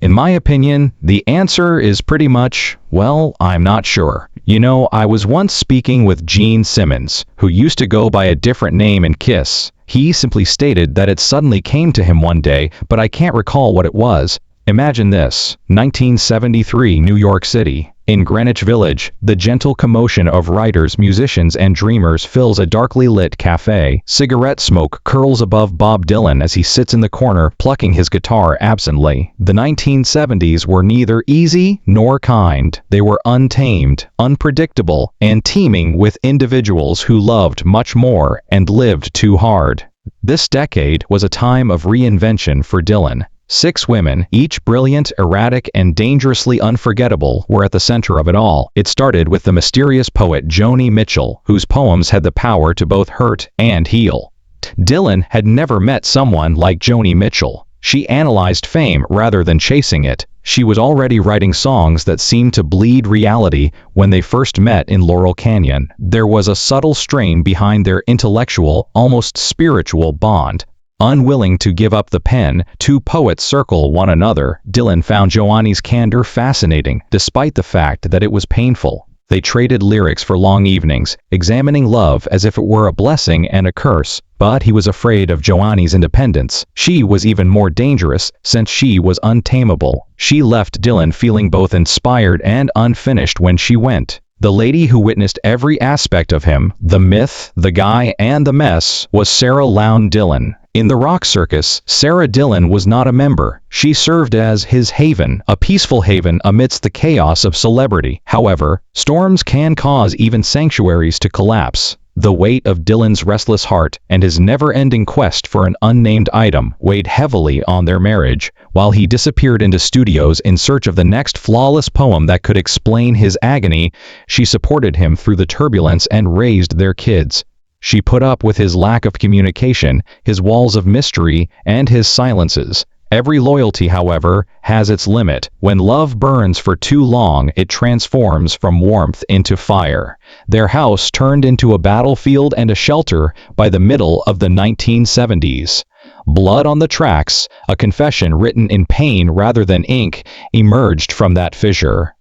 In my opinion, the answer is pretty much, well, I'm not sure. You know, I was once speaking with Gene Simmons, who used to go by a different name in Kiss. He simply stated that it suddenly came to him one day, but I can't recall what it was. Imagine this: 1973, New York City. In Greenwich Village, the gentle commotion of writers, musicians, and dreamers fills a darkly lit cafe. Cigarette smoke curls above Bob Dylan as he sits in the corner plucking his guitar absently. The 1970s were neither easy nor kind. They were untamed, unpredictable, and teeming with individuals who loved much more and lived too hard. This decade was a time of reinvention for Dylan. 6 women, each brilliant, erratic, and dangerously unforgettable, were at the center of it all. It started with the mysterious poet Joni Mitchell, whose poems had the power to both hurt and heal. Dylan had never met someone like Joni Mitchell. She analyzed fame rather than chasing it. She was already writing songs that seemed to bleed reality when they first met in Laurel Canyon. There was a subtle strain behind their intellectual, almost spiritual bond. Unwilling to give up the pen, 2 poets circle one another. Dylan found Joni's candor fascinating, despite the fact that it was painful. They traded lyrics for long evenings, examining love as if it were a blessing and a curse. But he was afraid of Joni's independence. She was even more dangerous, since she was untamable. She left Dylan feeling both inspired and unfinished when she went. The lady who witnessed every aspect of him, the myth, the guy, and the mess, was Sarah Lown Dylan. In the rock circus, Sarah Dylan was not a member. She served as his haven, a peaceful haven amidst the chaos of celebrity. However, storms can cause even sanctuaries to collapse. The weight of Dylan's restless heart and his never-ending quest for an unnamed item weighed heavily on their marriage. While he disappeared into studios in search of the next flawless poem that could explain his agony, she supported him through the turbulence and raised their kids. She put up with his lack of communication, his walls of mystery, and his silences. Every loyalty, however, has its limit. When love burns for too long, it transforms from warmth into fire. Their house turned into a battlefield and a shelter by the middle of the 1970s. Blood on the Tracks, a confession written in pain rather than ink, emerged from that fissure.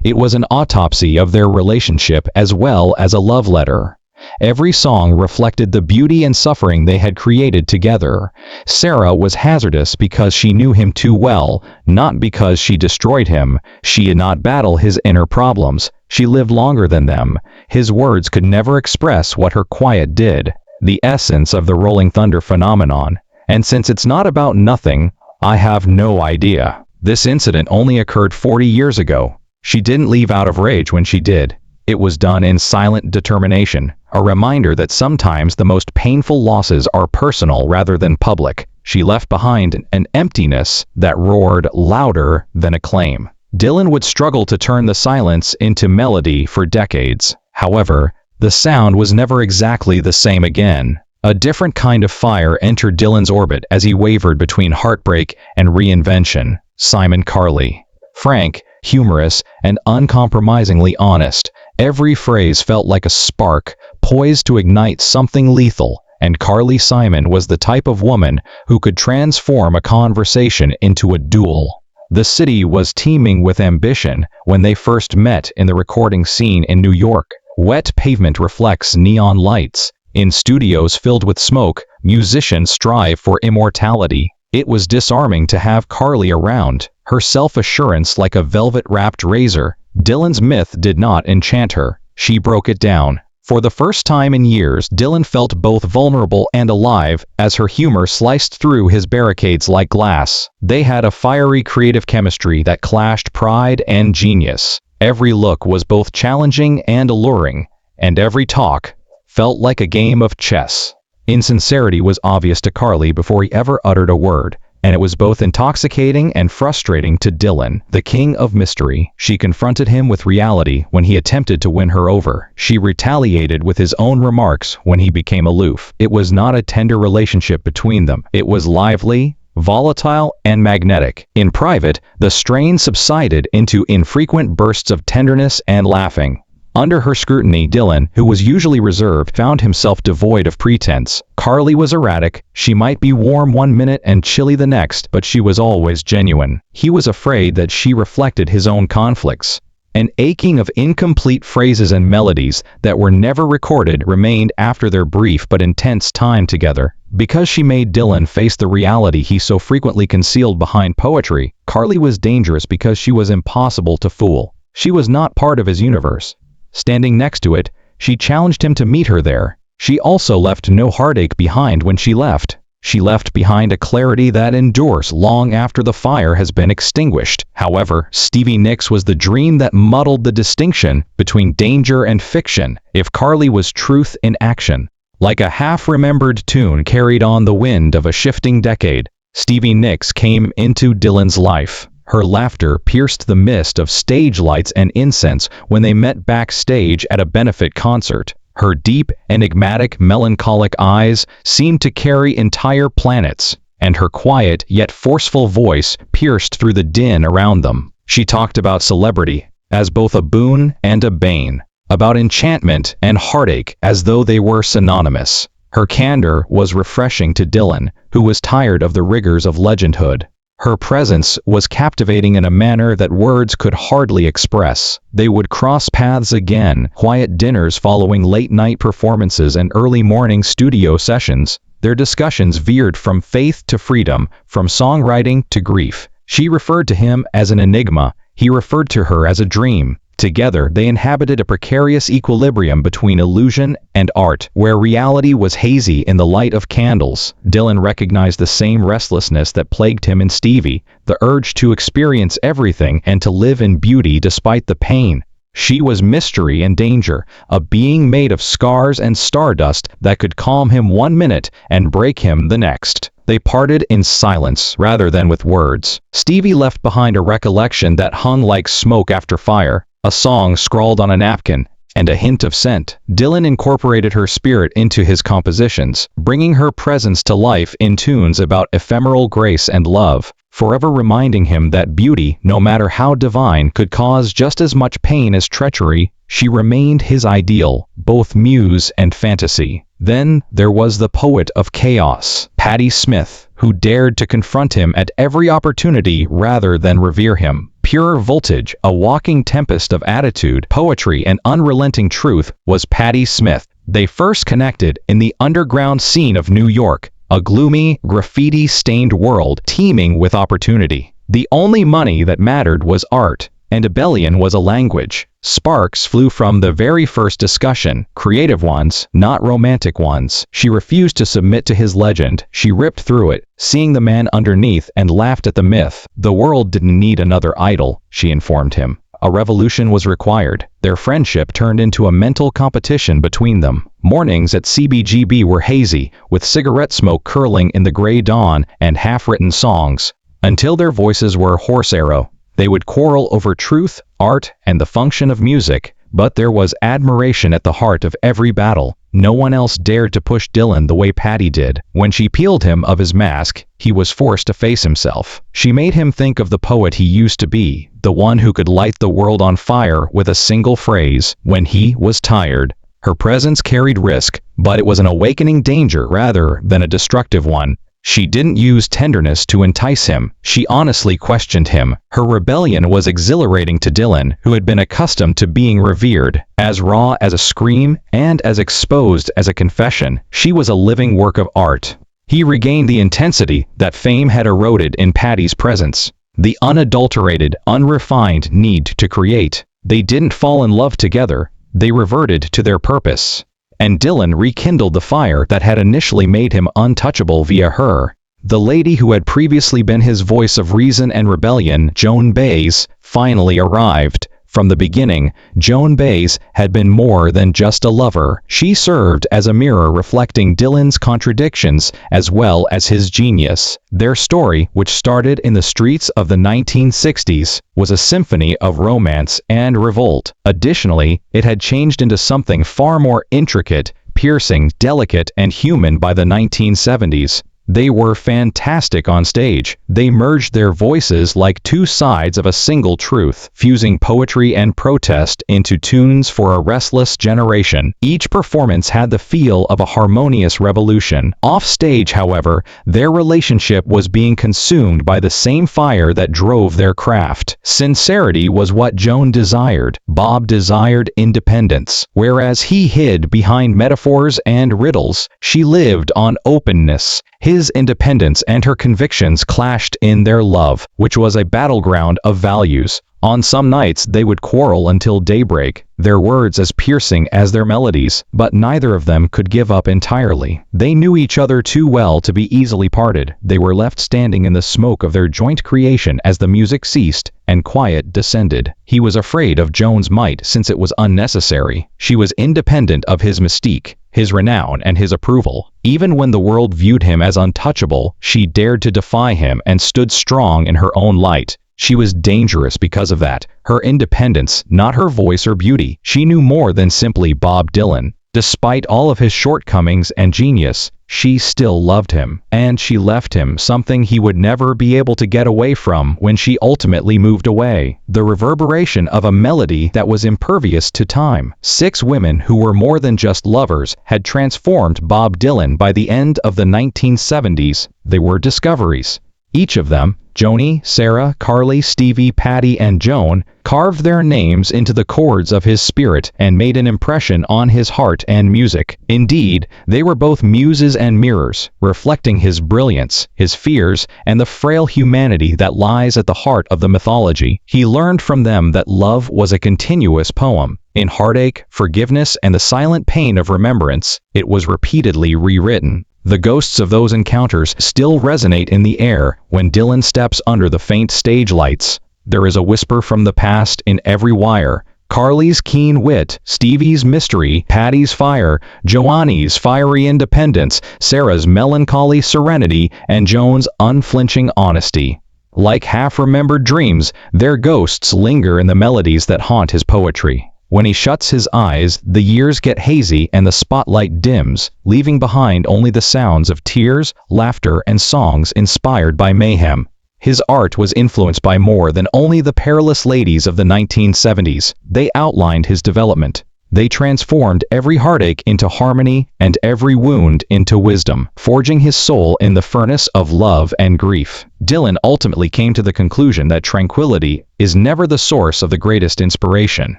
It was an autopsy of their relationship as well as a love letter. Every song reflected the beauty and suffering they had created together. Sarah was hazardous because she knew him too well, not because she destroyed him. She did not battle his inner problems. She lived longer than them. His words could never express what her quiet did, the essence of the Rolling Thunder phenomenon. And since it's not about nothing, I have no idea. This incident only occurred 40 years ago. She didn't leave out of rage when she did. It was done in silent determination, a reminder that sometimes the most painful losses are personal rather than public. She left behind an emptiness that roared louder than acclaim. Dylan would struggle to turn the silence into melody for decades. However, the sound was never exactly the same again. A different kind of fire entered Dylan's orbit as he wavered between heartbreak and reinvention. Simon Carley. Frank, humorous, and uncompromisingly honest. Every phrase felt like a spark, poised to ignite something lethal, and Carly Simon was the type of woman who could transform a conversation into a duel. The city was teeming with ambition when they first met in the recording scene in New York. Wet pavement reflects neon lights. In studios filled with smoke, musicians strive for immortality. It was disarming to have Carly around, her self-assurance like a velvet-wrapped razor. Dylan's myth did not enchant her. She broke it down. For the first time in years, Dylan felt both vulnerable and alive as her humor sliced through his barricades like glass. They had a fiery creative chemistry that clashed pride and genius. Every look was both challenging and alluring, and every talk felt like a game of chess. Insincerity was obvious to Carly before he ever uttered a word, and it was both intoxicating and frustrating to Dylan, the king of mystery. She confronted him with reality when he attempted to win her over. She retaliated with his own remarks when he became aloof. It was not a tender relationship between them. It was lively, volatile, and magnetic. In private, the strain subsided into infrequent bursts of tenderness and laughing. Under her scrutiny, Dylan, who was usually reserved, found himself devoid of pretense. Carly was erratic. She might be warm one minute and chilly the next, but she was always genuine. He was afraid that she reflected his own conflicts. An aching of incomplete phrases and melodies that were never recorded remained after their brief but intense time together. Because she made Dylan face the reality he so frequently concealed behind poetry, Carly was dangerous because she was impossible to fool. She was not part of his universe. Standing next to it, she challenged him to meet her there. She also left no heartache behind when she left. She left behind a clarity that endures long after the fire has been extinguished. However, Stevie Nicks was the dream that muddled the distinction between danger and fiction, if Carly was truth in action. Like a half-remembered tune carried on the wind of a shifting decade, Stevie Nicks came into Dylan's life. Her laughter pierced the mist of stage lights and incense when they met backstage at a benefit concert. Her deep, enigmatic, melancholic eyes seemed to carry entire planets, and her quiet yet forceful voice pierced through the din around them. She talked about celebrity as both a boon and a bane, about enchantment and heartache as though they were synonymous. Her candor was refreshing to Dylan, who was tired of the rigors of legendhood. Her presence was captivating in a manner that words could hardly express. They would cross paths again, quiet dinners following late-night performances and early morning studio sessions. Their discussions veered from faith to freedom, from songwriting to grief. She referred to him as an enigma. He referred to her as a dream. Together, they inhabited a precarious equilibrium between illusion and art, where reality was hazy in the light of candles. Dylan recognized the same restlessness that plagued him in Stevie, the urge to experience everything and to live in beauty despite the pain. She was mystery and danger, a being made of scars and stardust that could calm him one minute and break him the next. They parted in silence rather than with words. Stevie left behind a recollection that hung like smoke after fire. A song scrawled on a napkin, and a hint of scent. Dylan incorporated her spirit into his compositions, bringing her presence to life in tunes about ephemeral grace and love, forever reminding him that beauty, no matter how divine, could cause just as much pain as treachery. She remained his ideal, both muse and fantasy. Then there was the poet of chaos, Patti Smith, who dared to confront him at every opportunity rather than revere him. Pure voltage, a walking tempest of attitude, poetry, and unrelenting truth, was Patti Smith. They first connected in the underground scene of New York, a gloomy, graffiti-stained world teeming with opportunity. The only money that mattered was art, and rebellion was a language. Sparks flew from the very first discussion, creative ones, not romantic ones. She refused to submit to his legend. She ripped through it, seeing the man underneath, and laughed at the myth. The world didn't need another idol, she informed him. A revolution was required. Their friendship turned into a mental competition between them. Mornings at CBGB were hazy, with cigarette smoke curling in the gray dawn and half-written songs, until their voices were horse arrow. They would quarrel over truth, art, and the function of music, but there was admiration at the heart of every battle. No one else dared to push Dylan the way Patti did. When she peeled him of his mask, he was forced to face himself. She made him think of the poet he used to be, the one who could light the world on fire with a single phrase. When he was tired, her presence carried risk, but it was an awakening danger rather than a destructive one. She didn't use tenderness to entice him. She honestly questioned him. Her rebellion was exhilarating to Dylan, who had been accustomed to being revered. As raw as a scream and as exposed as a confession, she was a living work of art. He regained the intensity that fame had eroded in Patti's presence. The unadulterated, unrefined need to create. They didn't fall in love together. They reverted to their purpose. And Dylan rekindled the fire that had initially made him untouchable via her. The lady who had previously been his voice of reason and rebellion, Joan Baez, finally arrived. From the beginning, Joan Baez had been more than just a lover. She served as a mirror reflecting Dylan's contradictions as well as his genius. Their story, which started in the streets of the 1960s, was a symphony of romance and revolt. Additionally, it had changed into something far more intricate, piercing, delicate, and human by the 1970s. They were fantastic on stage. They merged their voices like two sides of a single truth, fusing poetry and protest into tunes for a restless generation. Each performance had the feel of a harmonious revolution. Off stage, however, their relationship was being consumed by the same fire that drove their craft. Sincerity was what Joan desired. Bob desired independence. Whereas he hid behind metaphors and riddles, she lived on openness. His independence and her convictions clashed in their love, which was a battleground of values. On some nights they would quarrel until daybreak, their words as piercing as their melodies, but neither of them could give up entirely. They knew each other too well to be easily parted. They were left standing in the smoke of their joint creation as the music ceased and quiet descended. He was afraid of Joan's might since it was unnecessary. She was independent of his mystique, his renown, and his approval. Even when the world viewed him as untouchable, she dared to defy him and stood strong in her own light. She was dangerous because of that. Her independence, not her voice or beauty. She knew more than simply Bob Dylan. Despite all of his shortcomings and genius, she still loved him. And she left him something he would never be able to get away from when she ultimately moved away. The reverberation of a melody that was impervious to time. 6 women who were more than just lovers had transformed Bob Dylan by the end of the 1970s. They were discoveries. Each of them, Joni, Sarah, Carly, Stevie, Patty, and Joan, carved their names into the chords of his spirit and made an impression on his heart and music. Indeed, they were both muses and mirrors, reflecting his brilliance, his fears, and the frail humanity that lies at the heart of the mythology. He learned from them that love was a continuous poem. In heartache, forgiveness, and the silent pain of remembrance, it was repeatedly rewritten. The ghosts of those encounters still resonate in the air when Dylan steps under the faint stage lights. There is a whisper from the past in every wire. Carly's keen wit, Stevie's mystery, Patty's fire, Joanne's fiery independence, Sarah's melancholy serenity, and Joan's unflinching honesty. Like half-remembered dreams, their ghosts linger in the melodies that haunt his poetry. When he shuts his eyes, the years get hazy and the spotlight dims, leaving behind only the sounds of tears, laughter, and songs inspired by mayhem. His art was influenced by more than only the perilous ladies of the 1970s. They outlined his development. They transformed every heartache into harmony and every wound into wisdom, forging his soul in the furnace of love and grief. Dylan ultimately came to the conclusion that tranquility is never the source of the greatest inspiration.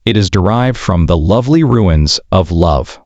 It is derived from the lovely ruins of love.